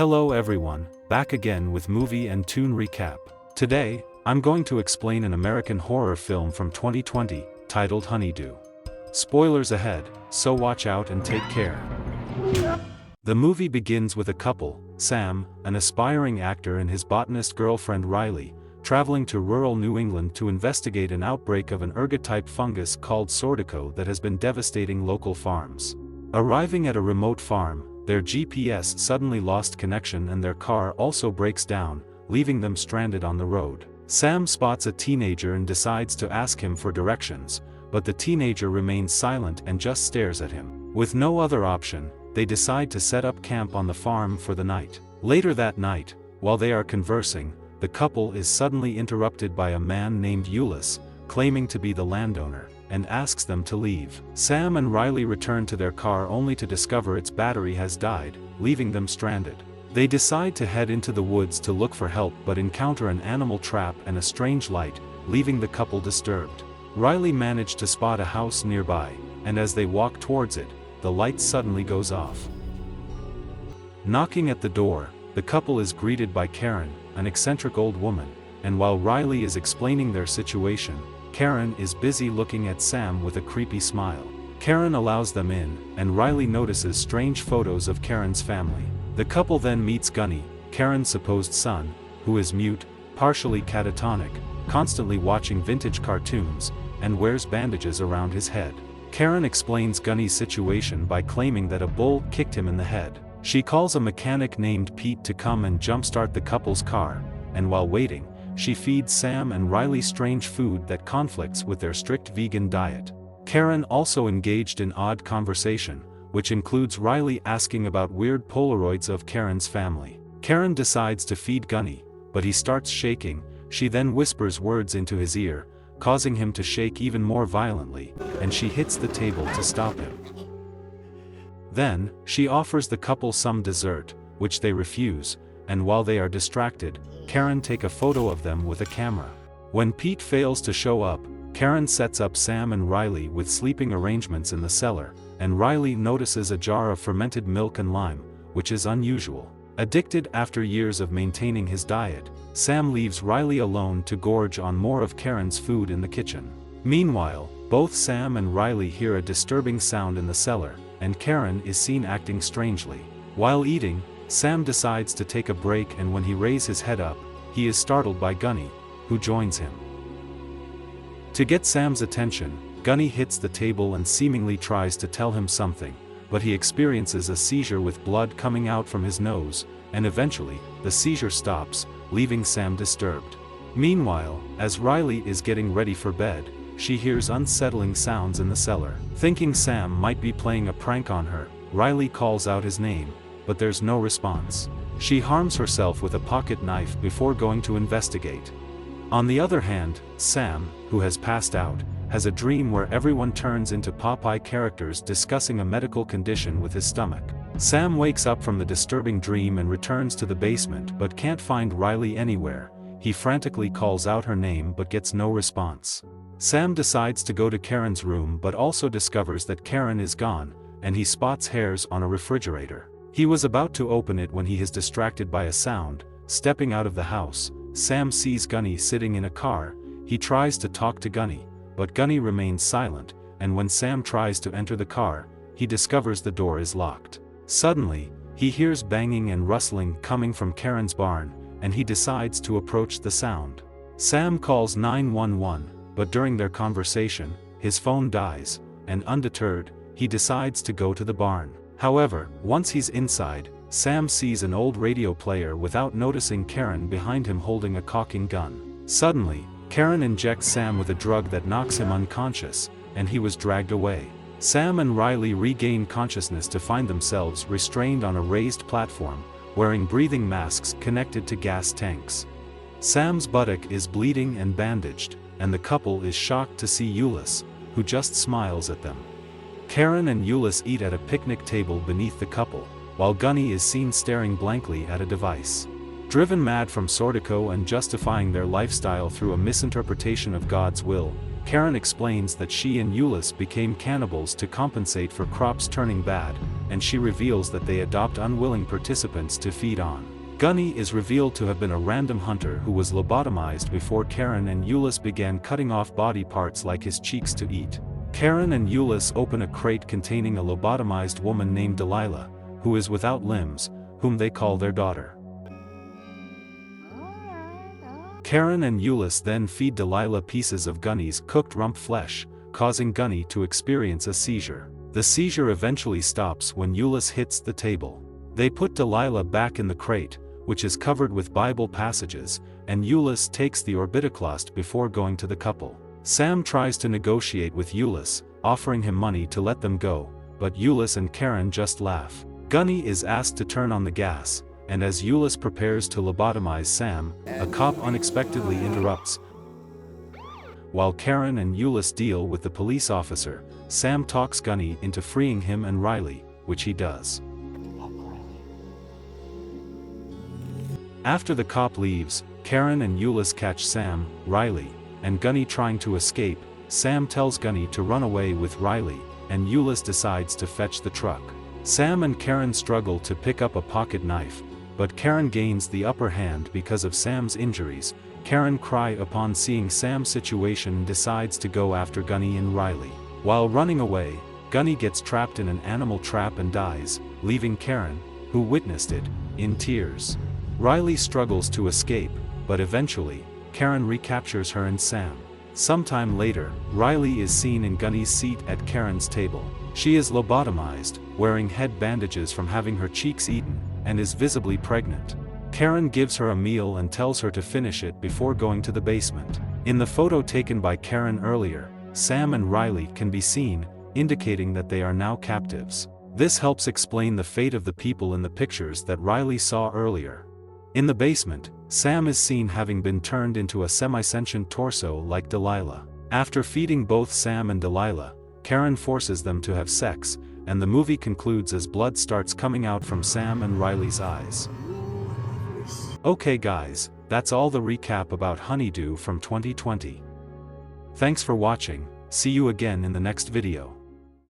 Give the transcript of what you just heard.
Hello everyone, back again with movie and tune recap. Today, I'm going to explain an American horror film from 2020, titled Honeydew. Spoilers ahead, so watch out and take care. The movie begins with a couple, Sam, an aspiring actor and his botanist girlfriend Riley, traveling to rural New England to investigate an outbreak of an ergot-type fungus called sordico that has been devastating local farms. Arriving at a remote farm, their GPS suddenly lost connection and their car also breaks down, leaving them stranded on the road. Sam spots a teenager and decides to ask him for directions, but the teenager remains silent and just stares at him. With no other option, they decide to set up camp on the farm for the night. Later that night, while they are conversing, the couple is suddenly interrupted by a man named Ulysses, claiming to be the landowner, and asks them to leave. Sam and Riley return to their car only to discover its battery has died, leaving them stranded. They decide to head into the woods to look for help but encounter an animal trap and a strange light, leaving the couple disturbed. Riley managed to spot a house nearby, and as they walk towards it, the light suddenly goes off. Knocking at the door, the couple is greeted by Karen, an eccentric old woman, and while Riley is explaining their situation, Karen is busy looking at Sam with a creepy smile. Karen allows them in, and Riley notices strange photos of Karen's family. The couple then meets Gunny, Karen's supposed son, who is mute, partially catatonic, constantly watching vintage cartoons, and wears bandages around his head. Karen explains Gunny's situation by claiming that a bull kicked him in the head. She calls a mechanic named Pete to come and jumpstart the couple's car, and while waiting, she feeds Sam and Riley strange food that conflicts with their strict vegan diet. Karen also engaged in odd conversation, which includes Riley asking about weird Polaroids of Karen's family. Karen decides to feed Gunny, but he starts shaking. She then whispers words into his ear, causing him to shake even more violently, and she hits the table to stop him. Then, she offers the couple some dessert, which they refuse, and while they are distracted, Karen takes a photo of them with a camera. When Pete fails to show up, Karen sets up Sam and Riley with sleeping arrangements in the cellar, and Riley notices a jar of fermented milk and lime, which is unusual. Addicted after years of maintaining his diet, Sam leaves Riley alone to gorge on more of Karen's food in the kitchen. Meanwhile, both Sam and Riley hear a disturbing sound in the cellar, and Karen is seen acting strangely. While eating, Sam decides to take a break, and when he raises his head up, he is startled by Gunny, who joins him. To get Sam's attention, Gunny hits the table and seemingly tries to tell him something, but he experiences a seizure with blood coming out from his nose, and eventually, the seizure stops, leaving Sam disturbed. Meanwhile, as Riley is getting ready for bed, she hears unsettling sounds in the cellar. Thinking Sam might be playing a prank on her, Riley calls out his name, but there's no response. She harms herself with a pocket knife before going to investigate. On the other hand, Sam, who has passed out, has a dream where everyone turns into Popeye characters discussing a medical condition with his stomach. Sam wakes up from the disturbing dream and returns to the basement but can't find Riley anywhere. He frantically calls out her name but gets no response. Sam decides to go to Karen's room but also discovers that Karen is gone, and he spots hairs on a refrigerator. He was about to open it when he is distracted by a sound. Stepping out of the house, Sam sees Gunny sitting in a car. He tries to talk to Gunny, but Gunny remains silent, and when Sam tries to enter the car, he discovers the door is locked. Suddenly, he hears banging and rustling coming from Karen's barn, and he decides to approach the sound. Sam calls 911, but during their conversation, his phone dies, and undeterred, he decides to go to the barn. However, once he's inside, Sam sees an old radio player without noticing Karen behind him holding a caulking gun. Suddenly, Karen injects Sam with a drug that knocks him unconscious, and he was dragged away. Sam and Riley regain consciousness to find themselves restrained on a raised platform, wearing breathing masks connected to gas tanks. Sam's buttock is bleeding and bandaged, and the couple is shocked to see Ulysses, who just smiles at them. Karen and Ulysses eat at a picnic table beneath the couple, while Gunny is seen staring blankly at a device. Driven mad from sordico and justifying their lifestyle through a misinterpretation of God's will, Karen explains that she and Euless became cannibals to compensate for crops turning bad, and she reveals that they adopt unwilling participants to feed on. Gunny is revealed to have been a random hunter who was lobotomized before Karen and Euless began cutting off body parts like his cheeks to eat. Karen and Euless open a crate containing a lobotomized woman named Delilah, who is without limbs, whom they call their daughter. Karen and Euless then feed Delilah pieces of Gunny's cooked rump flesh, causing Gunny to experience a seizure. The seizure eventually stops when Euless hits the table. They put Delilah back in the crate, which is covered with Bible passages, and Euless takes the orbitoclast before going to the couple. Sam tries to negotiate with Euless, offering him money to let them go, but Euless and Karen just laugh. Gunny is asked to turn on the gas, and as Euless prepares to lobotomize Sam, a cop unexpectedly interrupts. While Karen and Euless deal with the police officer, Sam talks Gunny into freeing him and Riley, which he does. After the cop leaves, Karen and Euless catch Sam, Riley, and Gunny trying to escape. Sam tells Gunny to run away with Riley, and Euless decides to fetch the truck. Sam and Karen struggle to pick up a pocket knife, but Karen gains the upper hand because of Sam's injuries. Karen cries upon seeing Sam's situation and decides to go after Gunny and Riley. While running away, Gunny gets trapped in an animal trap and dies, leaving Karen, who witnessed it, in tears. Riley struggles to escape, but eventually, Karen recaptures her and Sam. Sometime later, Riley is seen in Gunny's seat at Karen's table. She is lobotomized, wearing head bandages from having her cheeks eaten, and is visibly pregnant. Karen gives her a meal and tells her to finish it before going to the basement. In the photo taken by Karen earlier, Sam and Riley can be seen, indicating that they are now captives. This helps explain the fate of the people in the pictures that Riley saw earlier. In the basement, Sam is seen having been turned into a semi-sentient torso like Delilah. After feeding both Sam and Delilah, Karen forces them to have sex, and the movie concludes as blood starts coming out from Sam and Riley's eyes. Okay guys, that's all the recap about Honeydew from 2020. Thanks for watching, see you again in the next video.